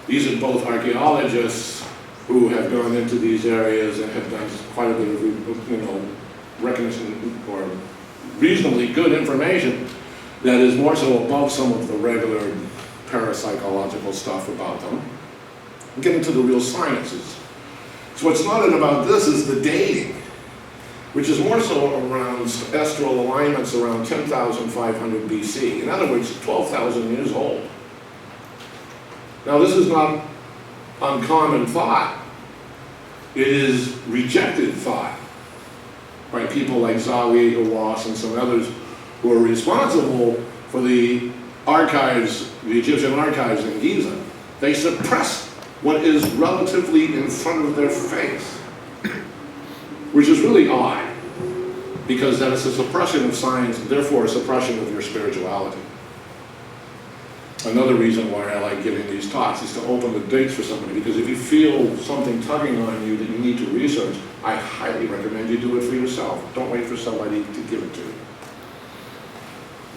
These are both archaeologists who have gone into these areas and have done quite a bit of, recognition or reasonably good information that is more so above some of the regular parapsychological stuff about them. Get into the real sciences. So what's noted about this is the dating, which is more so around astral alignments around 10,500 BC. In other words, 12,000 years old. Now this is not uncommon thought. It is rejected thought by people like Zawi, Hawass, and some others who are responsible for the archives, the Egyptian archives in Giza. They suppress what is relatively in front of their face, which is really odd, because that is a suppression of science, and therefore a suppression of your spirituality. Another reason why I like giving these talks is to open the dates for somebody, because if you feel something tugging on you that you need to research, I highly recommend you do it for yourself. Don't wait for somebody to give it to you.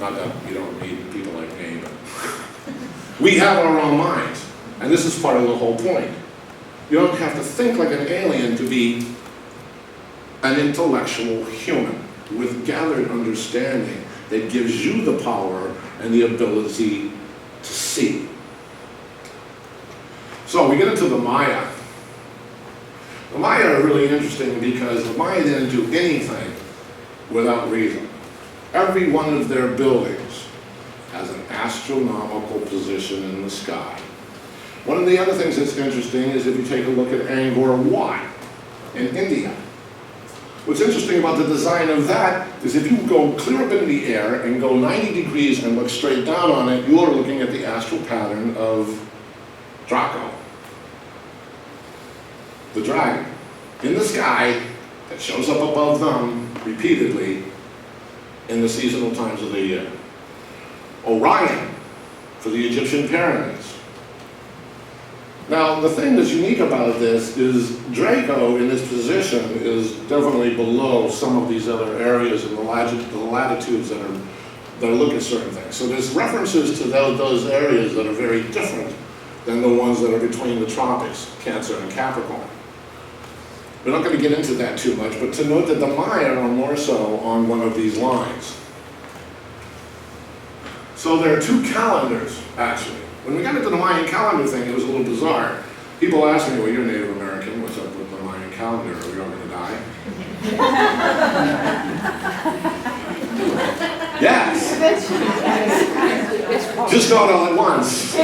Not that you don't need people like me, but we have our own minds, and this is part of the whole point. You don't have to think like an alien to be an intellectual human with gathered understanding that gives you the power and the ability to see. So we get into the Maya. The Maya are really interesting because the Maya didn't do anything without reason. Every one of their buildings has an astronomical position in the sky. One of the other things that's interesting is if you take a look at Angkor Wat in India. What's interesting about the design of that is if you go clear up into the air and go 90 degrees and look straight down on it, you are looking at the astral pattern of Draco, the dragon, in the sky that shows up above them repeatedly in the seasonal times of the year. Orion for the Egyptian pyramids. Now, the thing that's unique about this is Draco in this position is definitely below some of these other areas in the latitudes that look at certain things. So there's references to those areas that are very different than the ones that are between the tropics, Cancer and Capricorn. We're not going to get into that too much, but to note that the Maya are more so on one of these lines. So there are two calendars, actually. When we got into the Mayan calendar thing, it was a little bizarre. People asked me, well, you're Native American, what's up with the Mayan calendar? Are we all going to die? Yes. Just not all at once.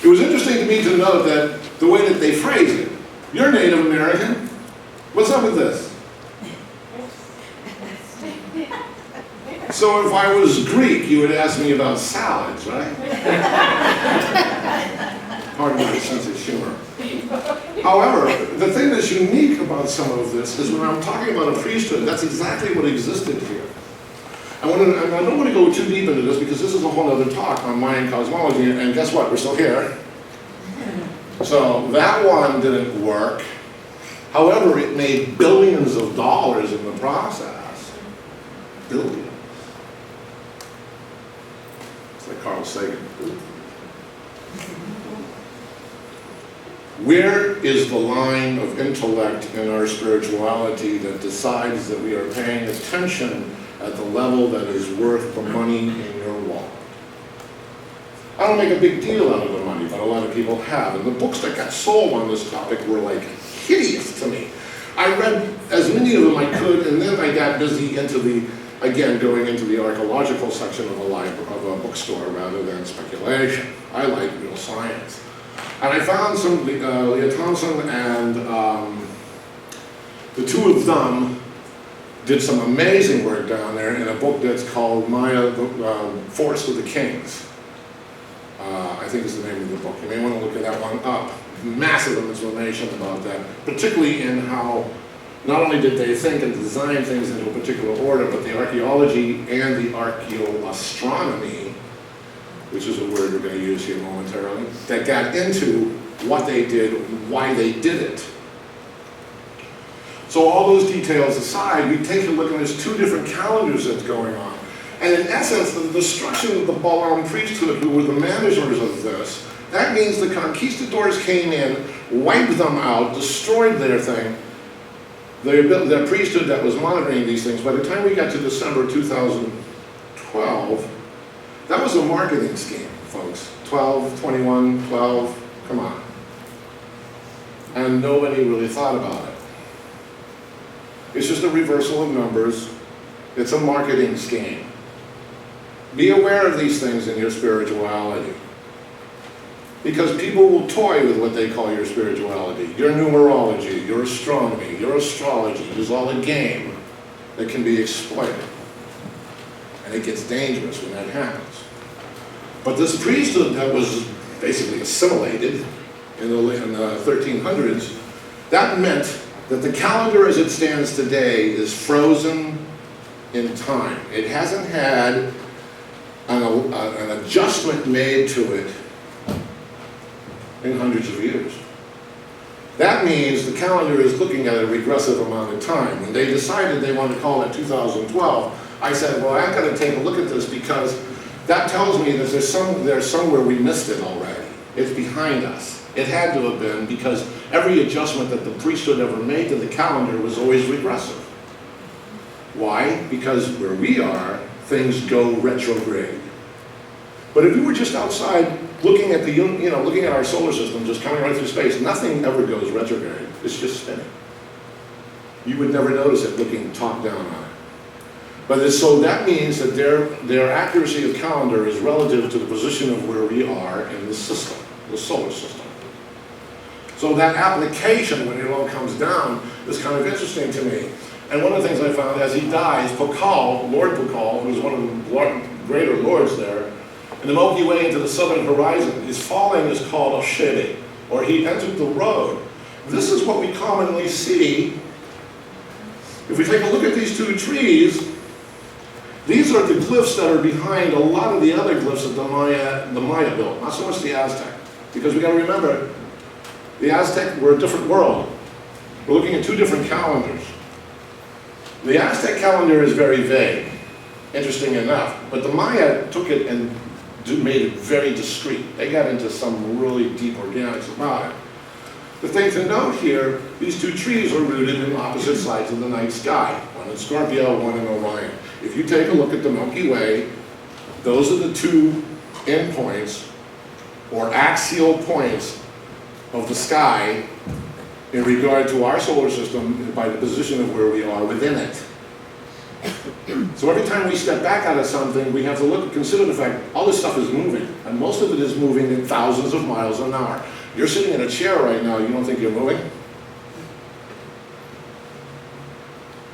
It was interesting to me to note that the way that they phrase it, you're Native American, what's up with this? So if I was Greek, you would ask me about salads, right? Pardon my sense of humor. However, the thing that's unique about some of this is when I'm talking about a priesthood, that's exactly what existed here. I don't want to go too deep into this because this is a whole other talk on Mayan cosmology, and guess what? We're still here. So that one didn't work. However, it made billions of dollars in the process. Billions. Like Carl Sagan. Where is the line of intellect in our spirituality that decides that we are paying attention at the level that is worth the money in your wallet? I don't make a big deal out of the money, but a lot of people have. And the books that got sold on this topic were like hideous to me. I read as many of them I could, and then I got busy into the again, going into the archaeological section of a bookstore rather than speculation. I like real science. And I found some, Leah Thompson and the two of them did some amazing work down there in a book that's called Maya, Forest of the Kings. I think is the name of the book. You may want to look at that one up. Massive information about that, particularly in how not only did they think and design things into a particular order, but the archaeology and the archaeoastronomy, which is a word we're going to use here momentarily, that got into what they did, why they did it. So all those details aside, we take a look and there's two different calendars that's going on. And in essence, the destruction of the Palomar priesthood, who were the managers of this, that means the conquistadors came in, wiped them out, destroyed their thing, their priesthood that was monitoring these things. By the time we got to December 2012, that was a marketing scheme, folks. 12, 21, 12, come on. And nobody really thought about it. It's just a reversal of numbers. It's a marketing scheme. Be aware of these things in your spirituality. Because people will toy with what they call your spirituality. Your numerology, your astronomy, your astrology is all a game that can be exploited. And it gets dangerous when that happens. But this priesthood that was basically assimilated in the 1300s, that meant that the calendar as it stands today is frozen in time. It hasn't had an adjustment made to it in hundreds of years. That means the calendar is looking at a regressive amount of time. When they decided they wanted to call it 2012, I said, well, I've got to take a look at this because that tells me that there's somewhere we missed it already. It's behind us. It had to have been because every adjustment that the priesthood ever made to the calendar was always regressive. Why? Because where we are, things go retrograde. But if you were just outside looking at looking at our solar system just coming right through space, nothing ever goes retrograde. It's just spinning. You would never notice it looking top down on it. But so that means that their accuracy of calendar is relative to the position of where we are in the system, the solar system. So that application, when it all comes down, is kind of interesting to me. And one of the things I found as he dies, Pakal, Lord Pakal, who was one of the greater lords there, in the Milky Way into the southern horizon, his falling is called Oshede, or he entered the road. This is what we commonly see. If we take a look at these two trees, these are the glyphs that are behind a lot of the other glyphs that the Maya built, not so much the Aztec. Because we got to remember, the Aztec were a different world. We're looking at two different calendars. The Aztec calendar is very vague, interesting enough, but the Maya took it and made it very discreet. They got into some really deep organics about it. The thing to note here, these two trees are rooted in opposite sides of the night sky, one in Scorpio, one in Orion. If you take a look at the Milky Way, those are the two endpoints or axial points of the sky in regard to our solar system by the position of where we are within it. So every time we step back out of something, we have to consider the fact all this stuff is moving, and most of it is moving in thousands of miles an hour. You're sitting in a chair right now, you don't think you're moving?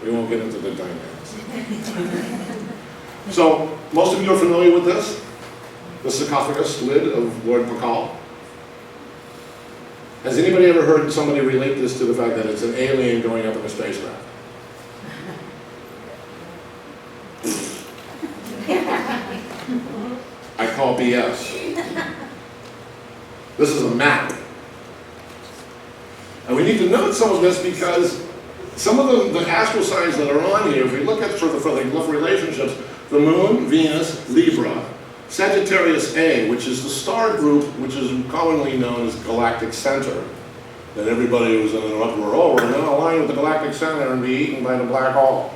We won't get into the dynamics. So, most of you are familiar with this? The sarcophagus lid of Lord Pakal? Has anybody ever heard somebody relate this to the fact that it's an alien going up in a spacecraft? I call BS. This is a map. And we need to note some of this because some of the astral signs that are on here, if we look at for the glyph relationships, the Moon, Venus, Libra, Sagittarius A, which is the star group, which is commonly known as galactic center, that everybody was in an uproar, oh, we're going to align with the galactic center and be eaten by the black hole.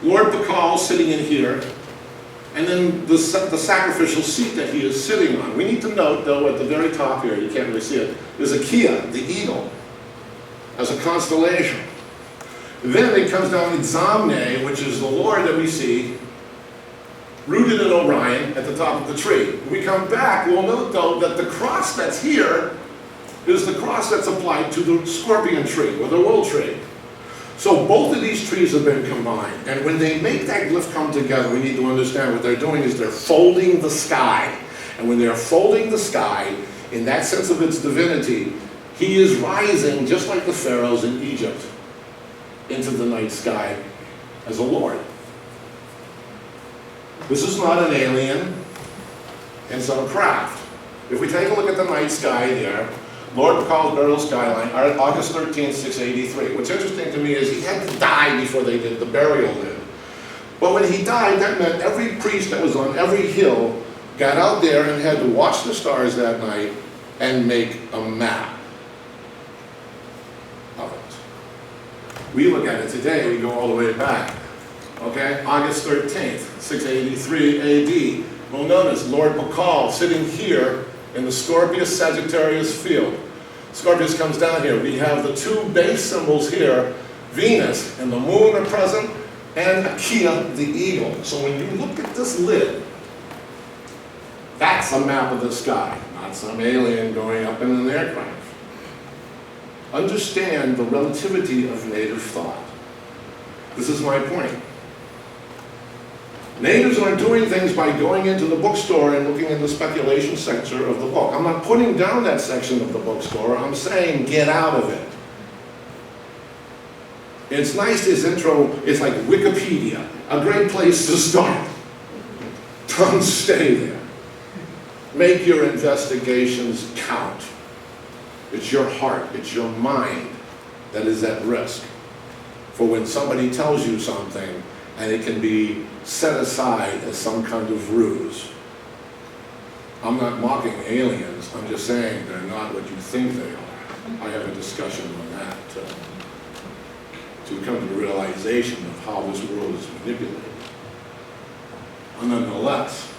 Lord Pakal sitting in here, and then the sacrificial seat that he is sitting on. We need to note, though, at the very top here, you can't really see it, there's a Kia, the eagle, as a constellation. Then it comes down Examne, which is the Lord that we see, rooted in Orion at the top of the tree. When we come back, we'll note, though, that the cross that's here is the cross that's applied to the scorpion tree, or the wool tree. So both of these trees have been combined. And when they make that glyph come together, we need to understand what they're doing is they're folding the sky. And when they're folding the sky, in that sense of its divinity, he is rising, just like the pharaohs in Egypt, into the night sky as a lord. This is not an alien in some craft. If we take a look at the night sky there, Lord Pakal's burial skyline, August 13th, 683. What's interesting to me is he had to die before they did the burial then. But when he died, that meant every priest that was on every hill got out there and had to watch the stars that night and make a map of it. We look at it today, we go all the way back. Okay, August 13th, 683 AD. We'll notice Lord Bacall sitting here in the Scorpius Sagittarius field. Scorpius comes down here. We have the two base symbols here, Venus and the moon are present, and Achaia, the eagle. So when you look at this lid, that's a map of the sky, not some alien going up in an aircraft. Understand the relativity of native thought. This is my point. Natives aren't doing things by going into the bookstore and looking in the speculation section of the book. I'm not putting down that section of the bookstore. I'm saying get out of it. It's nice, this intro, it's like Wikipedia, a great place to start. Don't stay there. Make your investigations count. It's your heart, it's your mind that is at risk for when somebody tells you something and it can be set aside as some kind of ruse. I'm not mocking aliens, I'm just saying they're not what you think they are. I have a discussion on that to come to the realization of how this world is manipulated. And nonetheless,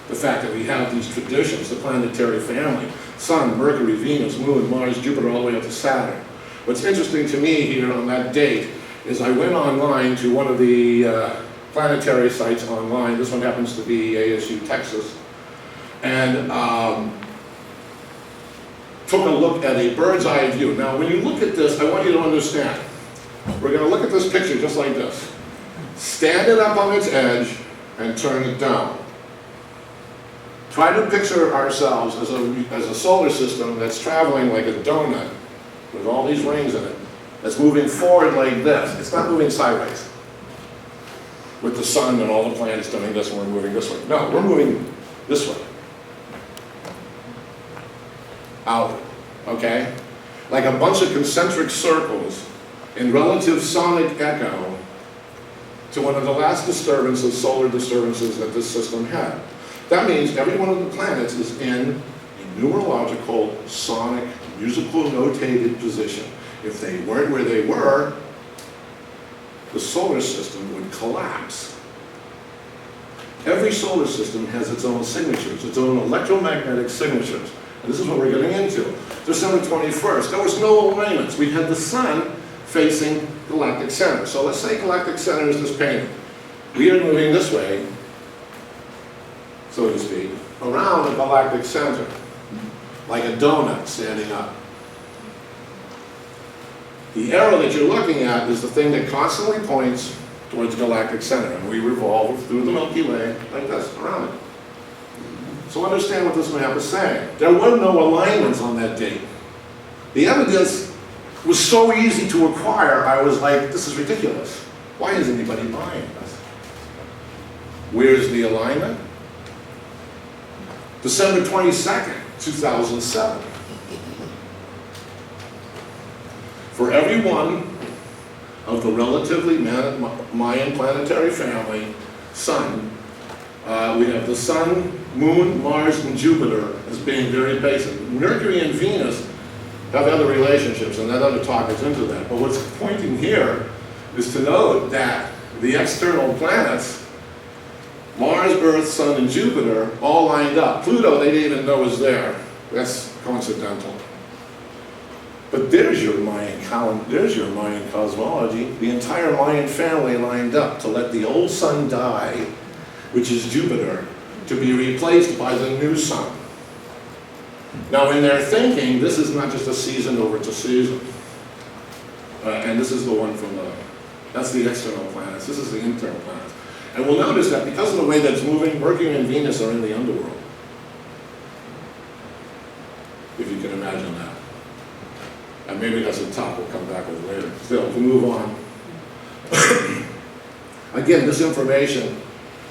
the fact that we have these traditions, the planetary family, Sun, Mercury, Venus, Moon, Mars, Jupiter, all the way up to Saturn. What's interesting to me here on that date is I went online to one of the planetary sites online. This one happens to be ASU, Texas. And took a look at a bird's eye view. Now, when you look at this, I want you to understand. We're going to look at this picture just like this. Stand it up on its edge and turn it down. Try to picture ourselves as a solar system that's traveling like a donut with all these rings in it, that's moving forward like this. It's not moving sideways with the sun and all the planets doing this and we're moving this way. No, we're moving this way. Out, okay? Like a bunch of concentric circles in relative sonic echo to one of the last disturbances, solar disturbances that this system had. That means every one of the planets is in a numerological, sonic, musical notated position. If they weren't where they were, the solar system would collapse. Every solar system has its own signatures, its own electromagnetic signatures. And this is what we're getting into. December 21st, there was no alignments. We had the sun facing galactic center. So let's say galactic center is this painting. We are moving this way, so to speak, around the galactic center, like a donut standing up. The arrow that you're looking at is the thing that constantly points towards galactic center, and we revolve through the Milky Way like this, around it. So understand what this map is saying. There were no alignments on that date. The evidence was so easy to acquire, I was like, this is ridiculous. Why is anybody buying this? Where's the alignment? December 22nd, 2007. For every one of the relatively Mayan planetary family, Sun, we have the Sun, Moon, Mars, and Jupiter as being very basic. Mercury and Venus have other relationships, and that other talk is into that. But what's pointing here is to note that the external planets, Mars, Earth, Sun, and Jupiter, all lined up. Pluto, they didn't even know was there. That's coincidental. But there's your Mayan calendar, there's your Mayan cosmology. The entire Mayan family lined up to let the old sun die, which is Jupiter, to be replaced by the new sun. Now in their thinking, this is not just a season over to season. And this is the one from that's the external planets, this is the internal planets. And we'll notice that because of the way that it's moving, Mercury and Venus are in the underworld. If you can imagine that. And maybe that's a top we'll come back with later. Still, to move on. Again, this information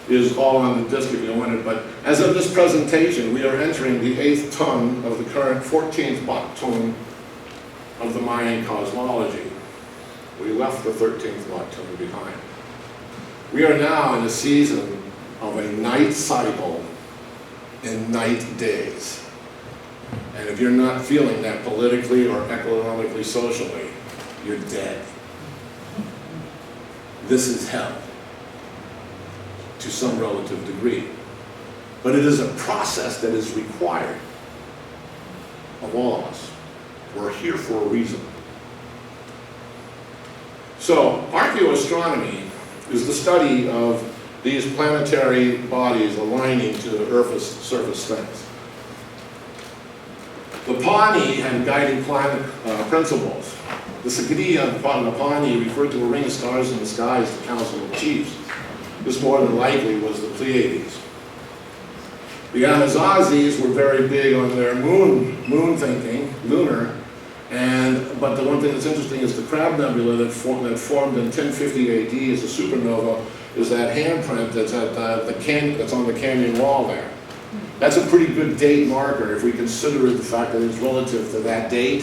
is all on the disk if you want it, but as of this presentation, we are entering the 8th ton of the current 14th Baktun of the Mayan cosmology. We left the 13th Baktun behind. We are now in a season of a night cycle in night days. And if you're not feeling that politically or economically, socially, you're dead. This is hell to some relative degree. But it is a process that is required of all of us. We're here for a reason. So, archaeoastronomy is the study of these planetary bodies aligning to the Earth's surface things. The Pawnee had guiding planet principles. The Sagriya and the Pawnee referred to a ring of stars in the sky as the Council of Chiefs. This more than likely was the Pleiades. The Anazazis were very big on their moon thinking, lunar, but the one thing that's interesting is the Crab Nebula that formed in 1050 AD as a supernova is that handprint that's at that's on the canyon wall there. That's a pretty good date marker if we consider the fact that it's relative to that date.